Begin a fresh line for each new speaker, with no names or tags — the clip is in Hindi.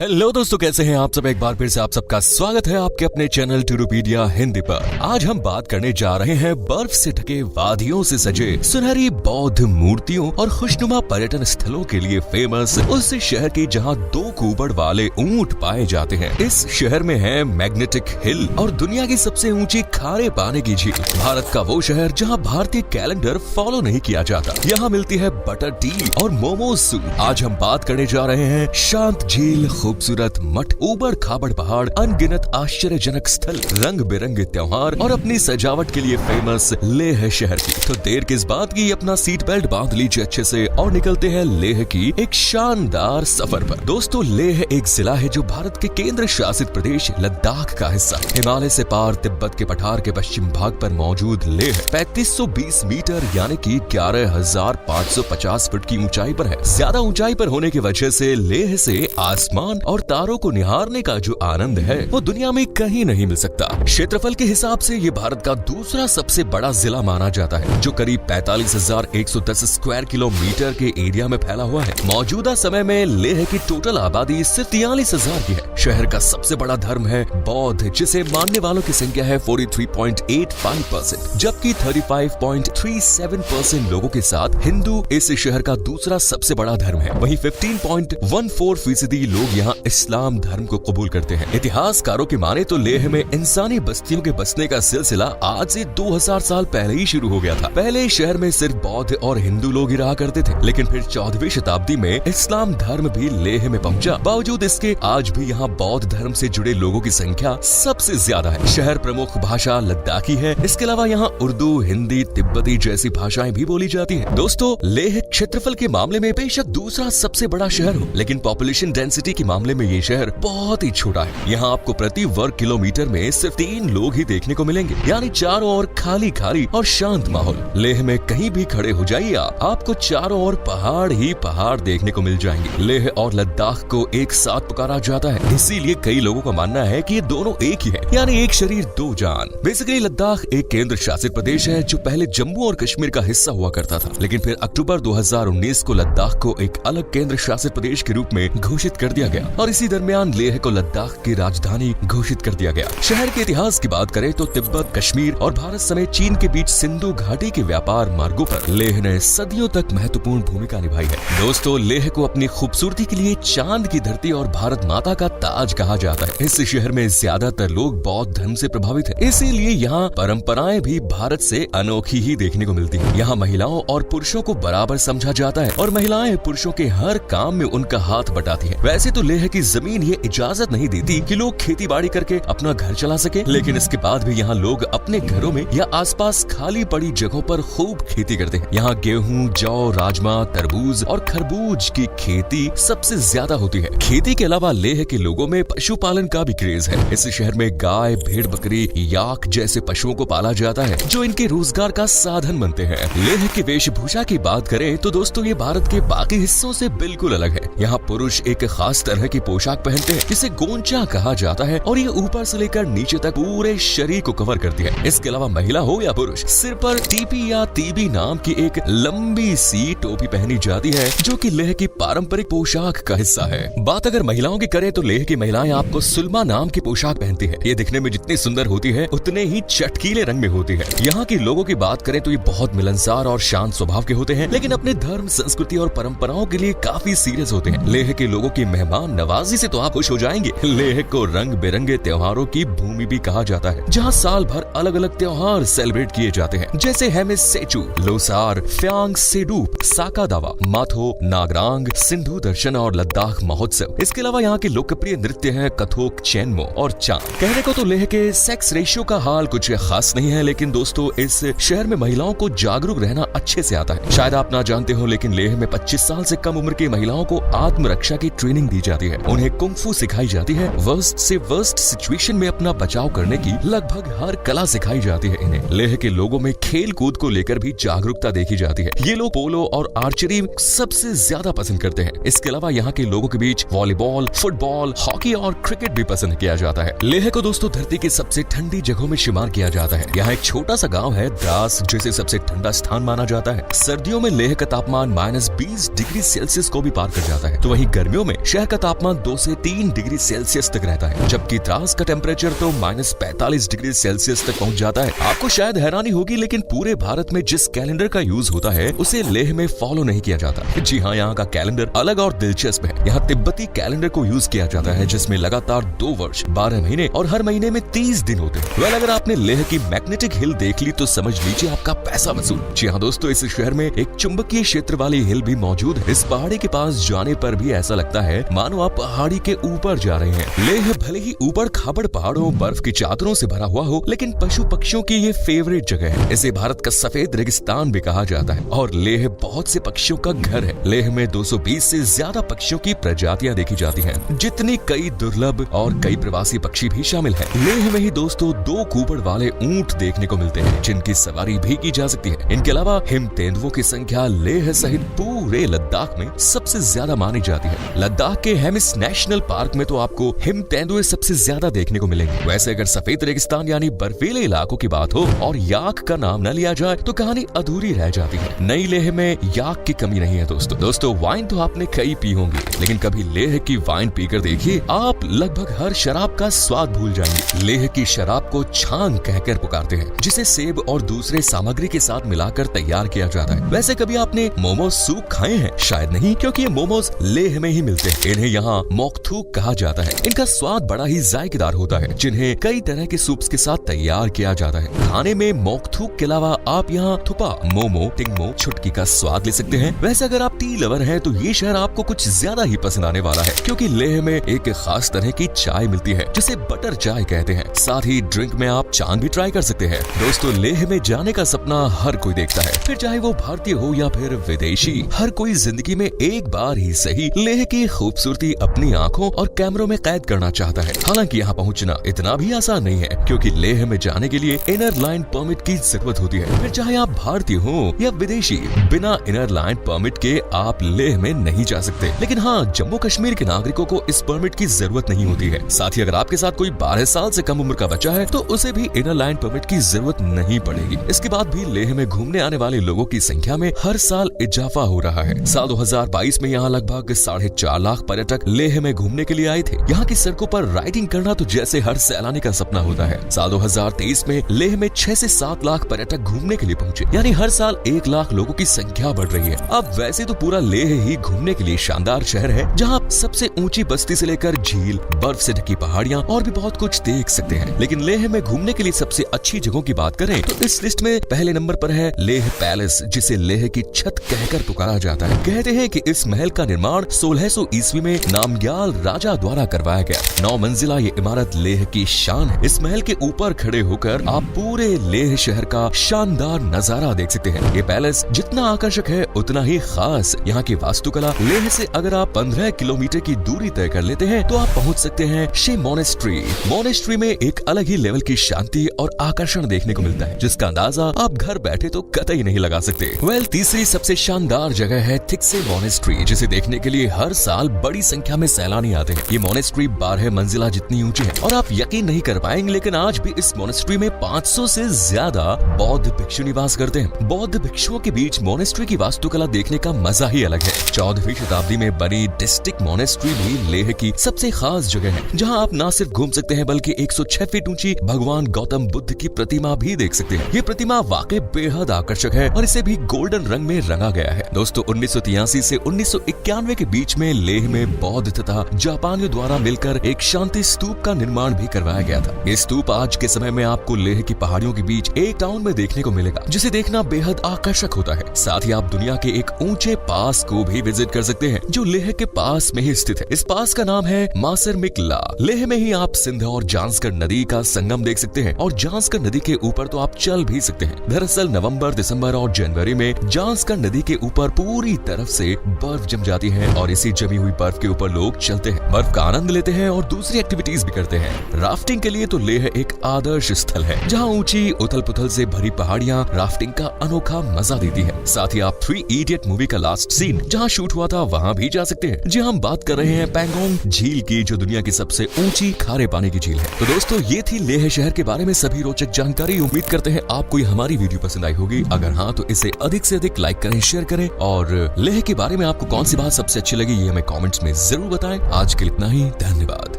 हेलो दोस्तों, कैसे हैं आप सब। एक बार फिर से आप सबका स्वागत है आपके अपने चैनल टूरूपीडिया हिंदी पर। आज हम बात करने जा रहे हैं बर्फ से ढके वादियों से सजे सुनहरी बौद्ध मूर्तियों और खुशनुमा पर्यटन स्थलों के लिए फेमस उस शहर की जहां 2 कुबड़ वाले ऊंट पाए जाते हैं। इस शहर में है मैग्नेटिक हिल और दुनिया की सबसे ऊंची खारे पानी की झील। भारत का वो शहर जहाँ भारतीय कैलेंडर फॉलो नहीं किया जाता। यहाँ मिलती है बटर टी और मोमोज सूप। आज हम बात करने जा रहे हैं शांत झील, खूबसूरत मठ, ऊबड़ खाबड़ पहाड़, अनगिनत आश्चर्यजनक स्थल, रंग बिरंगे त्योहार और अपनी सजावट के लिए फेमस लेह शहर की। तो देर किस बात की, अपना सीट बेल्ट बांध लीजिए अच्छे से और निकलते हैं लेह की एक शानदार सफर पर। दोस्तों, लेह एक जिला है जो भारत के केंद्र शासित प्रदेश लद्दाख का हिस्सा। हिमालय से पार तिब्बत के पठार के पश्चिम भाग पर मौजूद लेह 3520 मीटर यानी कि 11,550 फुट की ऊंचाई पर है। ज्यादा ऊंचाई पर होने की वजह से लेह से आसमान और तारों को निहारने का जो आनंद है वो दुनिया में कहीं नहीं मिल सकता। क्षेत्रफल के हिसाब से ये भारत का दूसरा सबसे बड़ा जिला माना जाता है, जो करीब 45,110 स्क्वायर किलोमीटर के एरिया में फैला हुआ है। मौजूदा समय में लेह की टोटल आबादी सिर्फ 43,000 की है। शहर का सबसे बड़ा धर्म है बौद्ध, जिसे मानने वालों की संख्या है 43.85%, जबकि 35.37% लोगों के साथ हिंदू इस शहर का दूसरा सबसे बड़ा धर्म है। वहीं 15.14% लोग यहाँ इस्लाम धर्म को कबूल करते हैं। इतिहासकारों की माने तो लेह में इंसानी बस्तियों के बसने का सिलसिला आज से 2000 साल पहले ही शुरू हो गया था। पहले शहर में सिर्फ बौद्ध और हिंदू लोग ही रहा करते थे, लेकिन फिर 14वीं शताब्दी में इस्लाम धर्म भी लेह में पहुंचा। बावजूद इसके आज भी यहाँ बौद्ध धर्म से जुड़े लोगों की संख्या सबसे ज्यादा है। शहर प्रमुख भाषा लद्दाखी है। इसके अलावा यहाँ उर्दू, हिंदी, तिब्बती जैसी भाषाएं भी बोली जाती है। दोस्तों, लेह क्षेत्रफल के मामले में बेशक दूसरा सबसे बड़ा शहर हो, लेकिन पॉपुलेशन डेंसिटी के मामले में ये शहर बहुत ही छोटा है। यहाँ आपको प्रति वर्ग किलोमीटर में सिर्फ 3 लोग ही देखने को मिलेंगे, यानी चारों ओर खाली खाली और शांत माहौल। लेह में कहीं भी खड़े हो जाइए, आपको चारों ओर पहाड़ ही पहाड़ देखने को मिल जाएंगे। लेह और लद्दाख को एक साथ पुकारा जाता है, इसीलिए कई लोगों का मानना है कि ये दोनों एक ही है, यानी एक शरीर दो जान। बेसिकली लद्दाख एक केंद्र शासित प्रदेश है जो पहले जम्मू और कश्मीर का हिस्सा हुआ करता था, लेकिन फिर अक्टूबर 2019 को लद्दाख को एक अलग केंद्र शासित प्रदेश के रूप में घोषित कर दिया गया और इसी दरमियान लेह को लद्दाख की राजधानी घोषित कर दिया गया। शहर के इतिहास की बात करें तो तिब्बत, कश्मीर और भारत समेत चीन के बीच सिंधु घाटी के व्यापार मार्गों पर लेह ने सदियों तक महत्वपूर्ण भूमिका निभाई है। दोस्तों, लेह को अपनी खूबसूरती के लिए चांद की धरती और भारत माता का ताज कहा जाता है। इस शहर में ज्यादातर लोग बौद्ध धर्म से प्रभावित है, इसीलिए यहाँ परंपराएं भी भारत से अनोखी ही देखने को मिलती है। यहाँ महिलाओं और पुरुषों को बराबर समझा जाता है और महिलाएं पुरुषों के हर काम में उनका हाथ बटाती है। वैसे तो लेह की जमीन ये इजाजत नहीं देती कि लोग खेती बाड़ी करके अपना घर चला सके, लेकिन इसके बाद भी यहाँ लोग अपने घरों में या आसपास खाली पड़ी जगहों पर खूब खेती करते हैं। यहाँ गेहूं, जौ, राजमा, तरबूज और खरबूज की खेती सबसे ज्यादा होती है। खेती के अलावा लेह के लोगों में पशुपालन का भी क्रेज है। इस शहर में गाय, भेड़, बकरी, याक जैसे पशुओं को पाला जाता है, जो इनके रोजगार का साधन बनते हैं। लेह की वेशभूषा की बात करें तो दोस्तों, ये भारत के बाकी हिस्सों से बिल्कुल अलग है। यहाँ पुरुष एक खास तरह की पोशाक पहनते हैं जिसे गोंचा कहा जाता है और ये ऊपर से लेकर नीचे तक पूरे शरीर को कवर करती है। इसके अलावा महिला हो या पुरुष, सिर पर टीपी या तीबी नाम की एक लंबी सी टोपी पहनी जाती है, जो कि लेह की पारंपरिक पोशाक का हिस्सा है। बात अगर महिलाओं की करें तो लेह की महिलाएं आपको सुलमा नाम की पोशाक पहनती है। ये दिखने में जितनी सुंदर होती है उतने ही चटकीले रंग में होती है। यहाँ के लोगों की बात करें तो ये बहुत मिलनसार और शांत स्वभाव के होते हैं, लेकिन अपने धर्म, संस्कृति और परंपराओं के लिए काफी सीरियस होते हैं। लेह के लोगों की मेहमान नवाजी से तो आप खुश हो जाएंगे। लेह को रंग बिरंगे त्योहारों की भूमि भी कहा जाता है, जहाँ साल भर अलग अलग त्योहार सेलिब्रेट किए जाते हैं, जैसे हेमिस सेचू, लोसार, फ्यांग सेडूप, साका दावा, माथो, नागरांग, सिंधु दर्शन और लद्दाख महोत्सव। इसके अलावा यहाँ के लोकप्रिय नृत्य हैं कथोक, चैनमो और चांग। कहने को तो लेह के सेक्स रेशियो का हाल कुछ खास नहीं है, लेकिन दोस्तों, इस शहर में महिलाओं को जागरूक रहना अच्छे से आता है। शायद आप ना जानते हो, लेकिन लेह में 25 साल से कम उम्र की महिलाओं को आत्मरक्षा की ट्रेनिंग दी जाती है। उन्हें कुंफू सिखाई जाती है। वर्स्ट से वर्स्ट सिचुएशन में अपना बचाव करने की लगभग हर कला सिखाई जाती है इन्हें। लेह के लोगों में खेल कूद को लेकर भी जागरूकता देखी जाती है। ये लोग पोलो और आर्चरी सबसे ज्यादा पसंद करते हैं। इसके अलावा यहाँ के लोगों के बीच वॉलीबॉल, फुटबॉल, हॉकी और क्रिकेट भी पसंद किया जाता है। लेह को दोस्तों धरती की सबसे ठंडी जगहों में शुमार किया जाता है। यहाँ एक छोटा सा गाँव है द्रास, जिसे सबसे ठंडा स्थान माना जाता है। सर्दियों में लेह का तापमान -20 डिग्री सेल्सियस को भी पार कर जाता है, तो वहीं गर्मियों में शहर का तापमान 2 से 3 डिग्री सेल्सियस तक रहता है, जबकि द्रास का टेम्परेचर तो -45 डिग्री सेल्सियस तक पहुंच जाता है। आपको शायद हैरानी होगी, लेकिन पूरे भारत में जिस कैलेंडर का यूज होता है उसे लेह में फॉलो नहीं किया जाता। जी हाँ, यहाँ का कैलेंडर अलग और दिलचस्प है। यहाँ तिब्बती कैलेंडर को यूज किया जाता है, जिसमें लगातार 2 वर्ष 12 महीने और हर महीने में 30 दिन होते हैं। वेल, अगर आपने लेह की मैग्नेटिक हिल देख ली तो समझ लीजिए आपका पैसा वसूल। जी हाँ दोस्तों, इस शहर में एक चुंबकीय क्षेत्र वाली हिल भी मौजूद है। इस पहाड़ी के पास जाने पर भी ऐसा लगता है मानो आप पहाड़ी के ऊपर जा रहे हैं। लेह भले ही ऊबड़ खाबड़ पहाड़ों बर्फ की चादरों से भरा हुआ हो, लेकिन पशु पक्षियों की ये फेवरेट जगह है। इसे भारत का सफेद रेगिस्तान भी कहा जाता है और लेह बहुत से पक्षियों का घर है। लेह में 220 से ज्यादा पक्षियों की प्रजातियां देखी जाती हैं, जितनी कई दुर्लभ और कई प्रवासी पक्षी भी शामिल हैं। लेह में ही दोस्तों 2 कुबड़ वाले ऊंट देखने को मिलते हैं, जिनकी सवारी भी की जा सकती है। इनके अलावा हिम तेंदुओं की संख्या लेह सहित पूरे लद्दाख में सबसे ज्यादा मानी जाती है। लद्दाख के हेमिस नेशनल पार्क में तो आपको हिम तेंदुए सबसे ज्यादा देखने को मिलेंगे। वैसे अगर सफेद रेगिस्तान यानी बर्फीले इलाकों की बात हो और याक का नाम न लिया जाए तो कहानी अधूरी रह जाती है। नई लेह में याक की कमी नहीं है दोस्तों वाइन तो आपने कई पी होंगी, लेकिन कभी लेह की वाइन पीकर देखिए, आप लगभग हर शराब का स्वाद भूल जाएंगे। लेह की शराब को छांग कहकर पुकारते हैं, जिसे सेब और दूसरे सामग्री के साथ मिलाकर तैयार किया जाता है। वैसे कभी आपने मोमोज सूप खाए हैं? शायद नहीं, क्योंकि ये मोमोज लेह में ही मिलते हैं। इन्हें यहाँ मोकथूक कहा जाता है। इनका स्वाद बड़ा ही जायकेदार होता है, जिन्हें कई तरह के सूप्स के साथ तैयार किया जाता है। खाने में मोकथूक के अलावा आप यहाँ थुपा, मोमो, टिंगमो, छुटकी का स्वाद ले सकते हैं। वैसे अगर आप टी लवर हैं तो ये शहर आपको कुछ ज्यादा ही पसंद आने वाला है, क्योंकि लेह में एक खास तरह की चाय मिलती है, जिसे बटर चाय कहते हैं। साथ ही ड्रिंक में आप चांग भी ट्राई कर सकते हैं। दोस्तों, लेह में जाने का सपना हर कोई देखता है, फिर चाहे वो भारतीय हो या फिर विदेशी। हर कोई जिंदगी में एक बार ही सही लेह की खूबसूरती अपनी आंखों और कैमरों में कैद करना चाहता है। हालांकि यहाँ पहुँचना इतना भी आसान नहीं है, क्योंकि लेह में जाने के लिए इनर लाइन परमिट की जरूरत होती है। फिर चाहे आप भारतीय हो या विदेशी, बिना इनर लाइन परमिट के आप लेह में नहीं जा सकते। लेकिन हाँ, जम्मू कश्मीर के नागरिकों को इस परमिट की जरूरत नहीं होती है। साथ ही अगर आपके साथ कोई 12 साल से कम उम्र का बच्चा है तो उसे भी इनर लाइन परमिट की जरूरत नहीं पड़ेगी। इसके बाद भी लेह में घूमने आने वाले लोगों की संख्या में हर साल इजाफा हो रहा है। साल 2022 में यहाँ लगभग 4.5 लाख पर्यटक लेह में घूमने के लिए आए थे। यहाँ की सड़कों पर राइडिंग करना तो जैसे हर सैलानी का सपना होता है। साल 2023 में लेह में 6 से 7 लाख पर्यटक घूमने के लिए पहुँचे, यानी हर साल 1 लाख लोगों की संख्या बढ़ रही है। अब वैसे तो पूरा लेह ही घूमने के लिए शानदार शहर है, जहाँ आप सबसे ऊंची बस्ती से लेकर झील, बर्फ से ढकी पहाड़ियाँ और भी बहुत कुछ देख सकते हैं। लेकिन लेह में घूमने के लिए सबसे अच्छी जगहों की बात करें तो इस लिस्ट में पहले नंबर पर है लेह पैलेस, जिसे लेह की छत कहकर पुकारा जाता है। कहते हैं कि इस महल का निर्माण 1600 ईस्वी में नामग्याल राजा द्वारा करवाया गया। 9 मंजिला ये इमारत लेह की शान है। इस महल के ऊपर खड़े होकर आप पूरे लेह शहर का शानदार नजारा देख सकते हैं। ये पैलेस जितना आकर्षक है उतना ही खास। यहाँ की वास्तुकला। लेह से अगर आप 15 किलोमीटर की दूरी तय कर लेते हैं तो आप पहुँच सकते हैं शे मोनेस्ट्री। मोनेस्ट्री में एक अलग ही लेवल की शांति और आकर्षण देखने को मिलता है, जिसका अंदाजा आप घर बैठे तो कतई नहीं लगा सकते। तीसरी सबसे शानदार जगह है थिक्से मोनेस्ट्री, जिसे देखने के लिए हर साल बड़ी संख्या में सैलानी आते हैं। ये मोनेस्ट्री 12 मंजिला जितनी ऊंची है और आप यकीन नहीं कर पाएंगे, लेकिन आज भी इस मोनेस्ट्री में 500 से ज्यादा बौद्ध भिक्षु निवास करते हैं। बौद्ध भिक्षुओं के बीच मोनेस्ट्री की वास्तुकला देखने का मजा ही अलग है। 14वीं शताब्दी में बनी डिस्ट्रिक्ट मोनेस्ट्री भी लेह की सबसे खास जगह है, जहां आप न सिर्फ घूम सकते हैं बल्कि 106 फीट ऊंची भगवान गौतम बुद्ध की प्रतिमा भी देख सकते हैं। ये प्रतिमा वाकई बेहद आकर्षक है और इसे भी गोल्डन रंग में रंगा गया है। दोस्तों, 1983 से 1991 के बीच में लेह में बौद्ध तथा जापानियों द्वारा मिलकर एक शांति स्तूप का निर्माण भी करवाया गया था। ये स्तूप आज के समय में आपको लेह की पहाड़ियों के बीच एक टाउन में देखने को मिलेगा, जिसे देखना बेहद आकर्षक होता है। साथ ही आप दुनिया के एक ऊंचे पास को भी विजिट कर सकते हैं, जो लेह के पास में ही स्थित है। इस पास का नाम है मासर मिकला। लेह में ही आप सिंध और जांस्कर नदी का संगम देख सकते हैं और जांस्कर नदी के ऊपर तो आप चल भी सकते हैं। दरअसल नवंबर, दिसंबर और जनवरी में जांस्कर नदी के ऊपर पूरी तरफ से बर्फ जम जाती है और इसी जमी हुई बर्फ के ऊपर लोग चलते हैं, बर्फ का आनंद लेते हैं और दूसरी एक्टिविटीज भी करते हैं। राफ्टिंग के लिए तो लेह एक आदर्श स्थल है, जहाँ ऊंची उथल पुथल से भरी पहाड़ियाँ राफ्टिंग का अनोखा मजा देती है। साथ ही आप 3 इडियट मूवी का लास्ट सीन जहाँ शूट हुआ था वहाँ भी जा सकते सकते हैं। जी हम बात कर रहे हैं पैंगोंग झील की, जो दुनिया की सबसे ऊंची खारे पानी की झील है। तो दोस्तों ये थी लेह शहर के बारे में सभी रोचक जानकारी। उम्मीद करते हैं आपको ये हमारी वीडियो पसंद आई होगी। अगर हाँ तो इसे अधिक से अधिक लाइक करें, शेयर करें, और लेह के बारे में आपको कौन सी बात सबसे अच्छी लगी ये हमें कमेंट्स में जरूर बताएं। आज के लिए इतना ही, धन्यवाद।